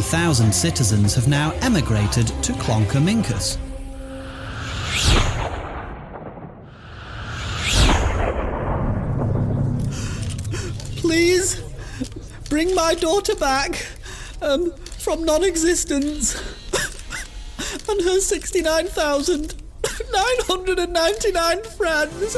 70,000 citizens have now emigrated to Clonkerminkus. Please, bring my daughter back from non-existence and her 69,999 friends.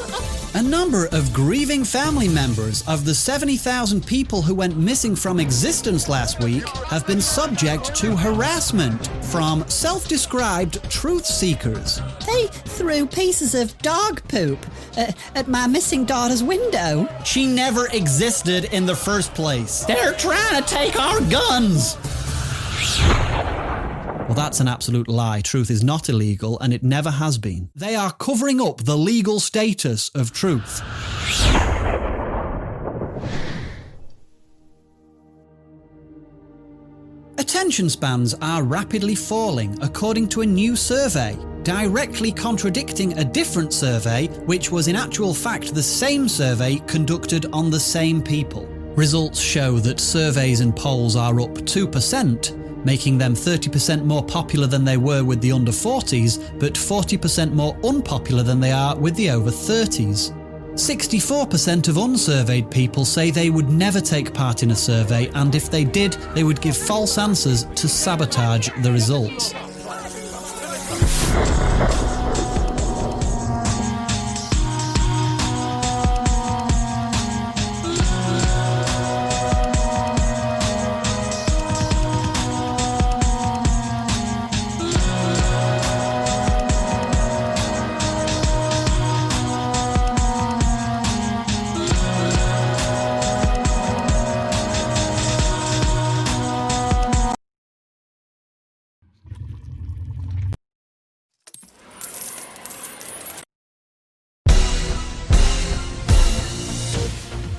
A number of grieving family members of the 70,000 people who went missing from existence last week have been subject to harassment from self-described truth seekers. They threw pieces of dog poop at my missing daughter's window. She never existed in the first place. They're trying to take our guns! Well, that's an absolute lie. Truth is not illegal, and it never has been. They are covering up the legal status of truth. Attention spans are rapidly falling, according to a new survey, directly contradicting a different survey, which was in actual fact the same survey conducted on the same people. Results show that surveys and polls are up 2%, making them 30% more popular than they were with the under 40s, but 40% more unpopular than they are with the over 30s. 64% of unsurveyed people say they would never take part in a survey, and if they did, they would give false answers to sabotage the results.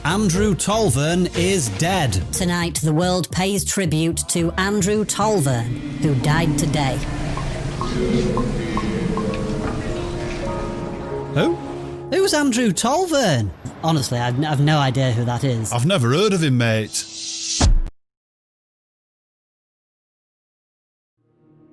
Andrew Tolvern is dead. Tonight, the world pays tribute to Andrew Tolvern, who died today. Who? Who's Andrew Tolvern? Honestly, I've no idea who that is. I've never heard of him, mate.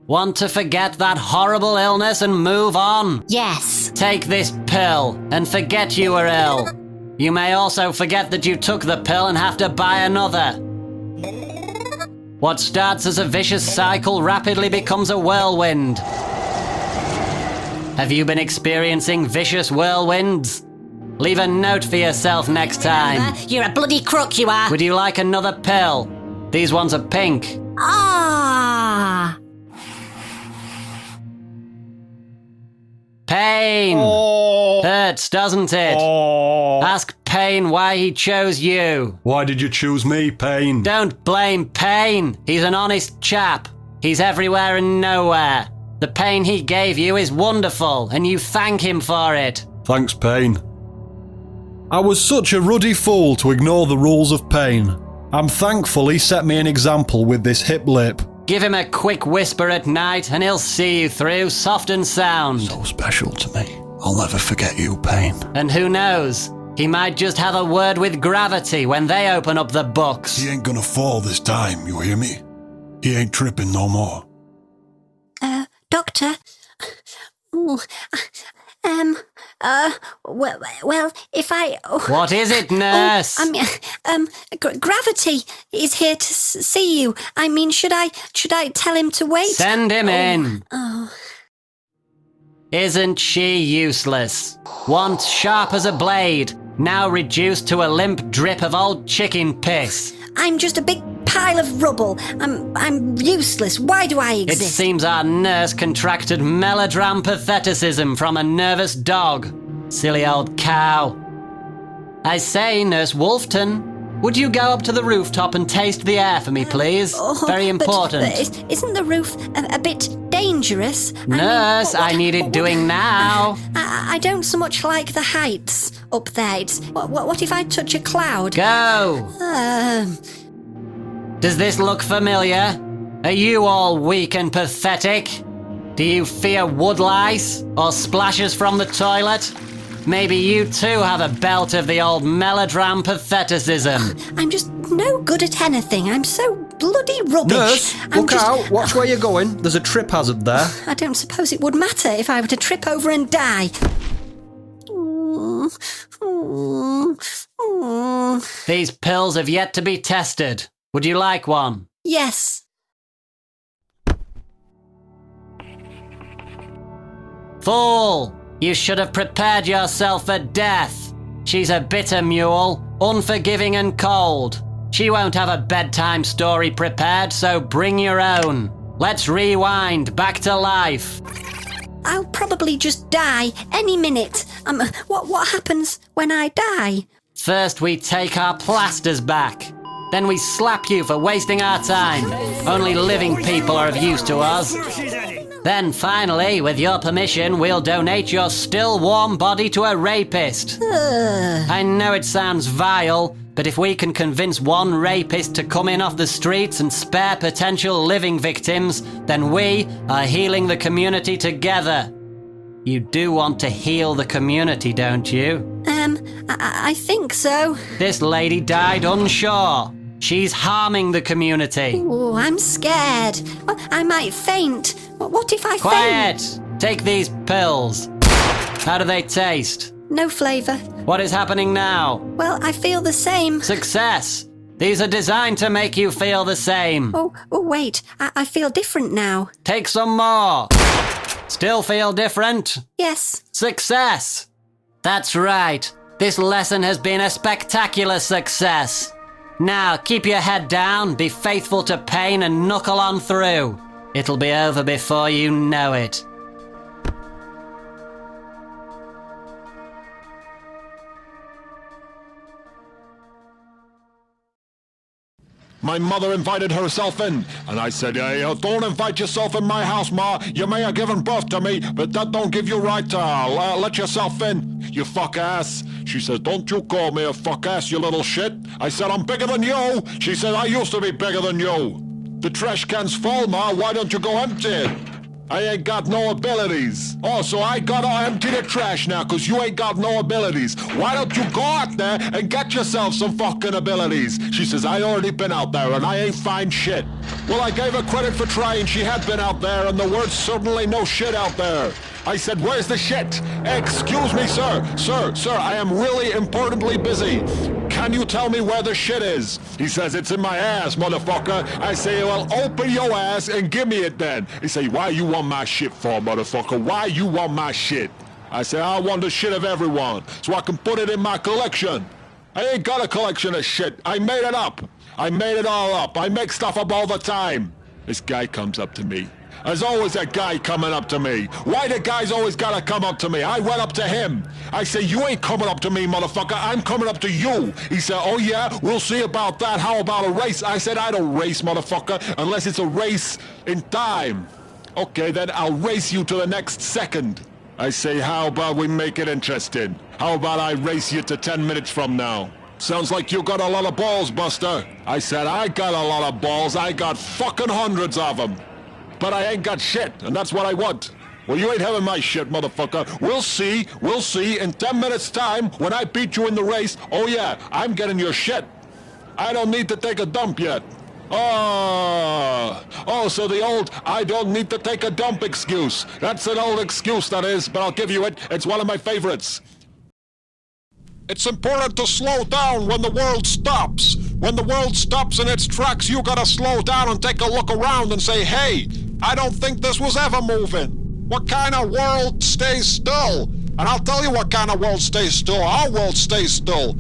Want to forget that horrible illness and move on? Yes. Take this pill and forget you were ill. You may also forget that you took the pill and have to buy another. What starts as a vicious cycle rapidly becomes a whirlwind. Have you been experiencing vicious whirlwinds? Leave a note for yourself next time. You're a bloody crook, you are. Would you like another pill? These ones are pink. Ah. Pain. Hurts, doesn't it? Ask Pain why he chose you. Why did you choose me, Pain? Don't blame Pain. He's an honest chap. He's everywhere and nowhere. The pain he gave you is wonderful, and you thank him for it. Thanks, Pain. I was such a ruddy fool to ignore the rules of Pain. I'm thankful he set me an example with this hip lip. Give him a quick whisper at night, and he'll see you through, soft and sound. So special to me. I'll never forget you, Pain. And who knows? He might just have a word with gravity when they open up the books. He ain't gonna fall this time, you hear me? He ain't tripping no more. Doctor? Ooh, well, if I... What is it, nurse? Gravity is here to see you. I mean, should I tell him to wait? Send him in. Oh. Isn't she useless? Once sharp as a blade, now reduced to a limp drip of old chicken piss. I'm just a big pile of rubble. I'm useless. Why do I It exist? seems our nurse contracted melodram patheticism from a nervous dog. Silly old cow. I say, Nurse Wolfton, would you go up to the rooftop and taste the air for me, please? Very important. But isn't the roof a bit dangerous? Nurse, I need it doing now. I don't so much like the heights up there. What if I touch a cloud? Go. Does this look familiar? Are you all weak and pathetic? Do you fear woodlice or splashes from the toilet? Maybe you too have a belt of the old melodram patheticism. I'm just no good at anything. I'm so bloody rubbish. Nurse, look out. Watch where you're going. There's a trip hazard there. I don't suppose it would matter if I were to trip over and die. These pills have yet to be tested. Would you like one? Yes. Fool! You should have prepared yourself for death. She's a bitter mule, unforgiving and cold. She won't have a bedtime story prepared, so bring your own. Let's rewind back to life. I'll probably just die any minute. What happens when I die? First we take our plasters back. Then we slap you for wasting our time. Only living people are of use to us. Then finally, with your permission, we'll donate your still warm body to a rapist. I know it sounds vile, but if we can convince one rapist to come in off the streets and spare potential living victims, then we are healing the community together. You do want to heal the community, don't you? I think so. This lady died unsure. She's harming the community. Oh, I'm scared. I might faint. What if I Quiet! faint? Take these pills. How do they taste? No flavour. What is happening now? Well, I feel the same. Success! These are designed to make you feel the same. Oh wait. I feel different now. Take some more. Still feel different? Yes. Success! That's right. This lesson has been a spectacular success. Now, keep your head down, be faithful to pain, and knuckle on through. It'll be over before you know it. My mother invited herself in, and I said, hey, don't invite yourself in my house, Ma. You may have given birth to me, but that don't give you right to let yourself in, you fuck ass. She says, don't you call me a fuck ass, you little shit. I said, I'm bigger than you. She said, I used to be bigger than you. The trash can's full, Ma. Why don't you go empty it? I ain't got no abilities. Oh, so I gotta empty the trash now, cause you ain't got no abilities. Why don't you go out there and get yourself some fucking abilities? She says, I already been out there and I ain't find shit. Well, I gave her credit for trying. She had been out there and the word's certainly no shit out there. I said, where's the shit? Excuse me, sir. Sir, I am really importantly busy. Can you tell me where the shit is? He says, it's in my ass, motherfucker. I say, well, open your ass and give me it then. He say, why you want my shit for, motherfucker? Why you want my shit? I say, I want the shit of everyone, so I can put it in my collection. I ain't got a collection of shit. I made it up. I made it all up. I make stuff up all the time. This guy comes up to me. There's always a guy coming up to me. Why the guys always gotta come up to me? I went up to him. I say, you ain't coming up to me, motherfucker. I'm coming up to you. He said, oh yeah, we'll see about that. How about a race? I said, I don't race, motherfucker, unless it's a race in time. Okay, then I'll race you to the next second. I say, how about we make it interesting? How about I race you to 10 minutes from now? Sounds like you got a lot of balls, Buster. I said, I got a lot of balls. I got fucking hundreds of them. But I ain't got shit, and that's what I want. Well, you ain't having my shit, motherfucker. We'll see in 10 minutes' time when I beat you in the race. Oh yeah, I'm getting your shit. I don't need to take a dump yet. Oh, so the old I don't need to take a dump excuse. That's an old excuse, that is, but I'll give you it. It's one of my favorites. It's important to slow down when the world stops. When the world stops in its tracks, you gotta slow down and take a look around and say, hey, I don't think this was ever moving. What kind of world stays still? And I'll tell you what kind of world stays still. Our world stays still.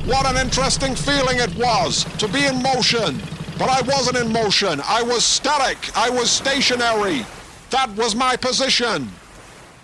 What an interesting feeling it was to be in motion. But I wasn't in motion. I was static. I was stationary. That was my position.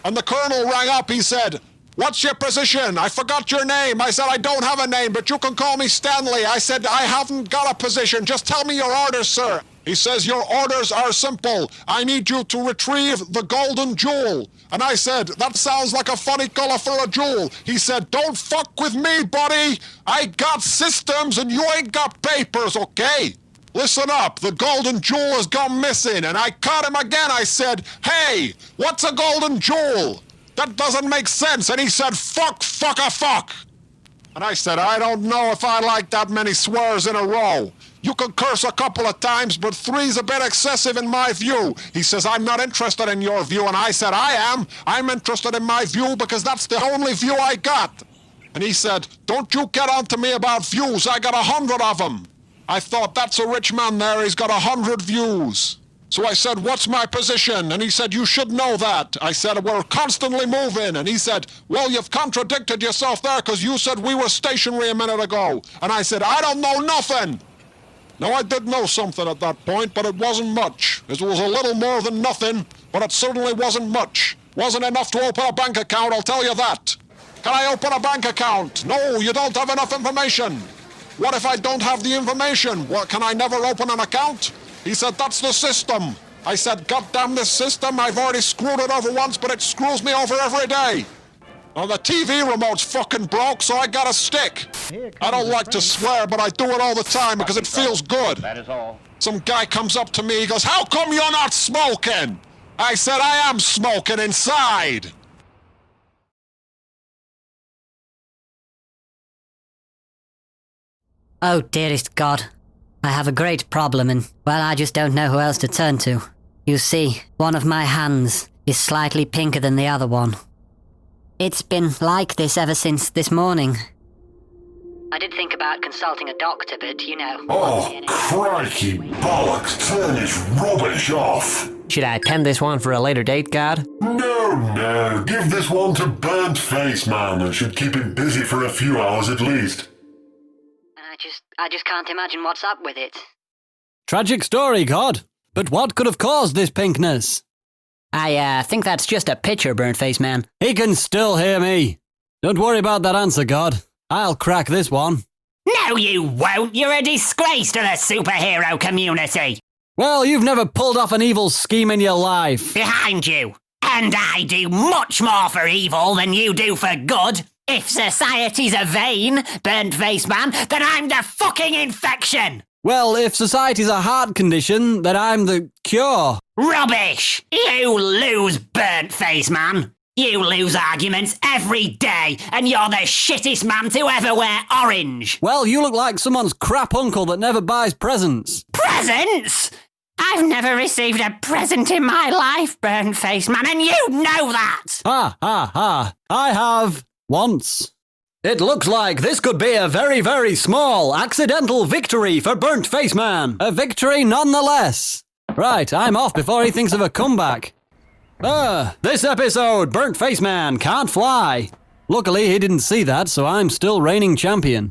And the colonel rang up. He said, what's your position? I forgot your name. I said, I don't have a name, but you can call me Stanley. I said, I haven't got a position. Just tell me your orders, sir. He says, your orders are simple. I need you to retrieve the golden jewel. And I said, that sounds like a funny color for a jewel. He said, don't fuck with me, buddy. I got systems and you ain't got papers, okay? Listen up, the golden jewel has gone missing. And I caught him again. I said, hey, what's a golden jewel? That doesn't make sense. And he said, fuck, fucker, fuck. And I said, I don't know if I like that many swears in a row. You can curse a couple of times, but 3's a bit excessive in my view. He says, I'm not interested in your view. And I said, I am. I'm interested in my view because that's the only view I got. And he said, don't you get on to me about views. I got 100 of them. I thought, that's a rich man there. He's got 100 views. So I said, what's my position? And he said, you should know that. I said, we're constantly moving. And he said, well, you've contradicted yourself there because you said we were stationary a minute ago. And I said, I don't know nothing. Now, I did know something at that point, but it wasn't much. It was a little more than nothing, but it certainly wasn't much. Wasn't enough to open a bank account, I'll tell you that. Can I open a bank account? No, you don't have enough information. What if I don't have the information? What, can I never open an account? He said, that's the system. I said, God damn this system. I've already screwed it over once, but it screws me over every day. Well, the TV remote's fucking broke, so I got a stick. I don't like to swear, but I do it all the time because it feels good. That is all. Some guy comes up to me, he goes, how come you're not smoking? I said, I am smoking inside. Oh, dearest God. I have a great problem and, well, I just don't know who else to turn to. You see, one of my hands is slightly pinker than the other one. It's been like this ever since this morning. I did think about consulting a doctor, but, you know... Oh, crikey bollocks, turn this rubbish off. Should I pen this one for a later date, God? No, give this one to Burnt Face Man. It should keep him busy for a few hours at least. I just can't imagine what's up with it. Tragic story, God. But what could have caused this pinkness? I think that's just a picture, Burnt Face Man. He can still hear me. Don't worry about that answer, God. I'll crack this one. No, you won't. You're a disgrace to the superhero community. Well, you've never pulled off an evil scheme in your life. Behind you. And I do much more for evil than you do for good. If society's a vein, Burnt Face Man, then I'm the fucking infection! Well, if society's a heart condition, then I'm the cure. Rubbish! You lose, Burnt Face Man. You lose arguments every day, and you're the shittest man to ever wear orange. Well, you look like someone's crap uncle that never buys presents. Presents? I've never received a present in my life, Burnt Face Man, and you know that! Ha, ha, ha. I have... once. It looks like this could be a very, very small accidental victory for Burnt Face Man. A victory nonetheless. Right, I'm off before he thinks of a comeback. This episode, Burnt Face Man can't fly. Luckily, he didn't see that, so I'm still reigning champion.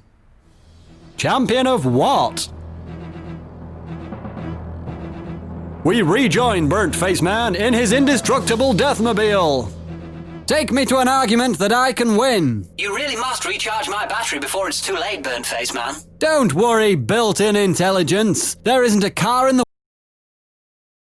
Champion of what? We rejoin Burnt Face Man in his indestructible Deathmobile. Take me to an argument that I can win. You really must recharge my battery before it's too late, Burnt Face Man. Don't worry, built-in intelligence. There isn't a car in the